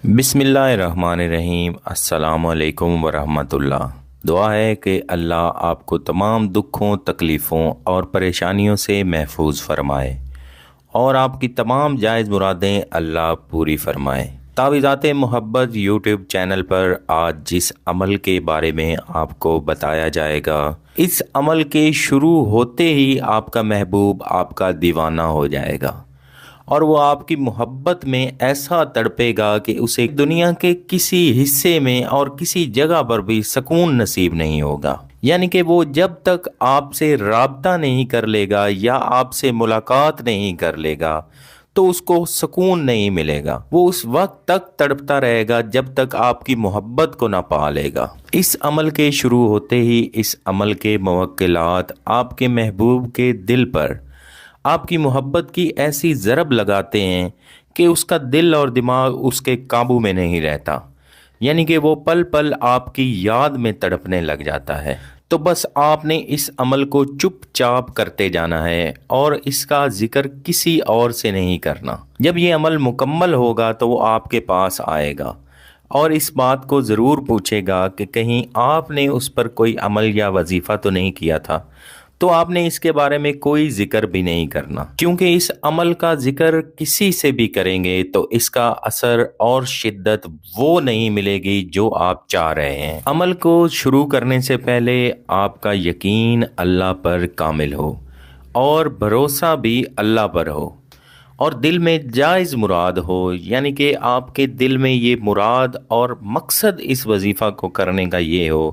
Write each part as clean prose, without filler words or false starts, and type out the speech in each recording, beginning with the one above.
بسم اللہ الرحمن الرحیم۔ السلام علیکم ورحمۃ اللہ۔ دعا ہے کہ اللہ آپ کو تمام دکھوں، تکلیفوں اور پریشانیوں سے محفوظ فرمائے اور آپ کی تمام جائز مرادیں اللہ پوری فرمائے۔ تعویذات محبت یوٹیوب چینل پر آج جس عمل کے بارے میں آپ کو بتایا جائے گا، اس عمل کے شروع ہوتے ہی آپ کا محبوب آپ کا دیوانہ ہو جائے گا اور وہ آپ کی محبت میں ایسا تڑپے گا کہ اسے دنیا کے کسی حصے میں اور کسی جگہ پر بھی سکون نصیب نہیں ہوگا۔ یعنی کہ وہ جب تک آپ سے رابطہ نہیں کر لے گا یا آپ سے ملاقات نہیں کر لے گا تو اس کو سکون نہیں ملے گا۔ وہ اس وقت تک تڑپتا رہے گا جب تک آپ کی محبت کو نہ پا لے گا۔ اس عمل کے شروع ہوتے ہی اس عمل کے موکلات آپ کے محبوب کے دل پر آپ کی محبت کی ایسی ضرب لگاتے ہیں کہ اس کا دل اور دماغ اس کے قابو میں نہیں رہتا، یعنی کہ وہ پل پل آپ کی یاد میں تڑپنے لگ جاتا ہے۔ تو بس آپ نے اس عمل کو چپ چاپ کرتے جانا ہے اور اس کا ذکر کسی اور سے نہیں کرنا۔ جب یہ عمل مکمل ہوگا تو وہ آپ کے پاس آئے گا اور اس بات کو ضرور پوچھے گا کہ کہیں آپ نے اس پر کوئی عمل یا وظیفہ تو نہیں کیا تھا، تو آپ نے اس کے بارے میں کوئی ذکر بھی نہیں کرنا، کیونکہ اس عمل کا ذکر کسی سے بھی کریں گے تو اس کا اثر اور شدت وہ نہیں ملے گی جو آپ چاہ رہے ہیں۔ عمل کو شروع کرنے سے پہلے آپ کا یقین اللہ پر کامل ہو اور بھروسہ بھی اللہ پر ہو اور دل میں جائز مراد ہو، یعنی کہ آپ کے دل میں یہ مراد اور مقصد اس وظیفہ کو کرنے کا یہ ہو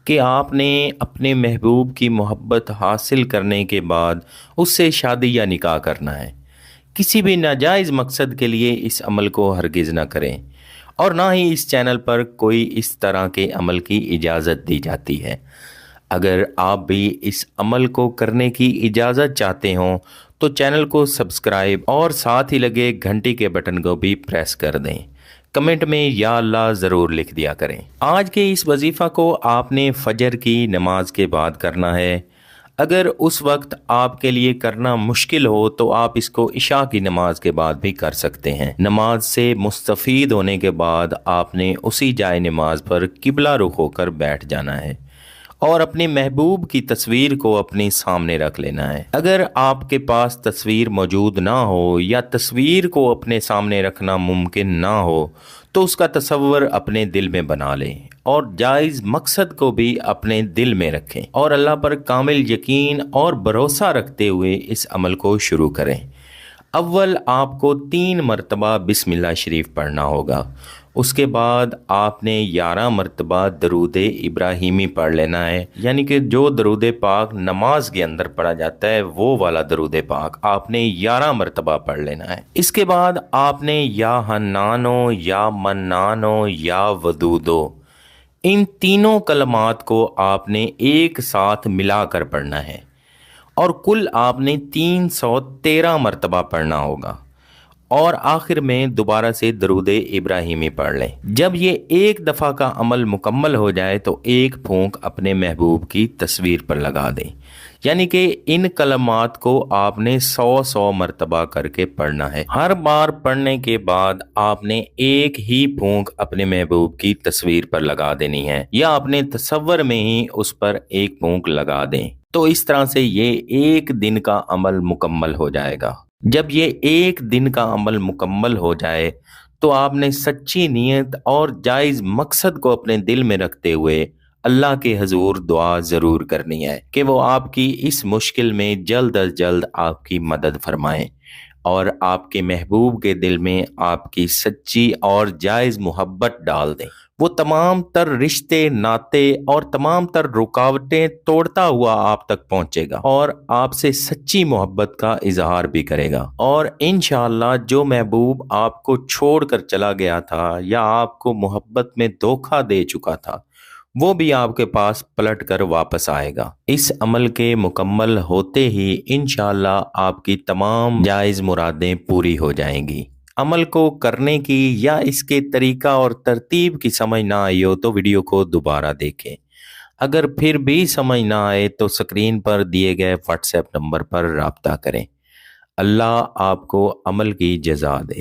کہ آپ نے اپنے محبوب کی محبت حاصل کرنے کے بعد اس سے شادی یا نکاح کرنا ہے۔ کسی بھی ناجائز مقصد کے لیے اس عمل کو ہرگز نہ کریں اور نہ ہی اس چینل پر کوئی اس طرح کے عمل کی اجازت دی جاتی ہے۔ اگر آپ بھی اس عمل کو کرنے کی اجازت چاہتے ہوں تو چینل کو سبسکرائب اور ساتھ ہی لگے گھنٹی کے بٹن کو بھی پریس کر دیں۔ کمنٹ میں یا اللہ ضرور لکھ دیا کریں۔ آج کے اس وظیفہ کو آپ نے فجر کی نماز کے بعد کرنا ہے۔ اگر اس وقت آپ کے لیے کرنا مشکل ہو تو آپ اس کو عشاء کی نماز کے بعد بھی کر سکتے ہیں۔ نماز سے مستفید ہونے کے بعد آپ نے اسی جائے نماز پر قبلہ رخ ہو کر بیٹھ جانا ہے اور اپنے محبوب کی تصویر کو اپنے سامنے رکھ لینا ہے۔ اگر آپ کے پاس تصویر موجود نہ ہو یا تصویر کو اپنے سامنے رکھنا ممکن نہ ہو تو اس کا تصور اپنے دل میں بنا لیں اور جائز مقصد کو بھی اپنے دل میں رکھیں اور اللہ پر کامل یقین اور بھروسہ رکھتے ہوئے اس عمل کو شروع کریں۔ اول آپ کو 3 مرتبہ بسم اللہ شریف پڑھنا ہوگا۔ اس کے بعد آپ نے 11 مرتبہ درود ابراہیمی پڑھ لینا ہے، یعنی کہ جو درود پاک نماز کے اندر پڑھا جاتا ہے وہ والا درود پاک آپ نے 11 مرتبہ پڑھ لینا ہے۔ اس کے بعد آپ نے یا حنانو یا منانو یا ودودو، ان تینوں کلمات کو آپ نے ایک ساتھ ملا کر پڑھنا ہے اور کل آپ نے 313 مرتبہ پڑھنا ہوگا اور آخر میں دوبارہ سے درود ابراہیمی پڑھ لیں۔ جب یہ ایک دفعہ کا عمل مکمل ہو جائے تو ایک پھونک اپنے محبوب کی تصویر پر لگا دیں، یعنی کہ ان کلمات کو آپ نے 100 مرتبہ کر کے پڑھنا ہے۔ ہر بار پڑھنے کے بعد آپ نے ایک ہی پھونک اپنے محبوب کی تصویر پر لگا دینی ہے یا اپنے تصور میں ہی اس پر ایک پھونک لگا دیں۔ تو اس طرح سے یہ ایک دن کا عمل مکمل ہو جائے گا۔ جب یہ ایک دن کا عمل مکمل ہو جائے تو آپ نے سچی نیت اور جائز مقصد کو اپنے دل میں رکھتے ہوئے اللہ کے حضور دعا ضرور کرنی ہے کہ وہ آپ کی اس مشکل میں جلد از جلد آپ کی مدد فرمائیں اور آپ کے محبوب کے دل میں آپ کی سچی اور جائز محبت ڈال دیں۔ وہ تمام تر رشتے، ناطے اور تمام تر رکاوٹیں توڑتا ہوا آپ تک پہنچے گا اور آپ سے سچی محبت کا اظہار بھی کرے گا، اور انشاءاللہ جو محبوب آپ کو چھوڑ کر چلا گیا تھا یا آپ کو محبت میں دھوکہ دے چکا تھا وہ بھی آپ کے پاس پلٹ کر واپس آئے گا۔ اس عمل کے مکمل ہوتے ہی انشاءاللہ آپ کی تمام جائز مرادیں پوری ہو جائیں گی۔ عمل کو کرنے کی یا اس کے طریقہ اور ترتیب کی سمجھ نہ آئی ہو تو ویڈیو کو دوبارہ دیکھیں۔ اگر پھر بھی سمجھ نہ آئے تو اسکرین پر دیے گئے واٹس ایپ نمبر پر رابطہ کریں۔ اللہ آپ کو عمل کی جزا دے۔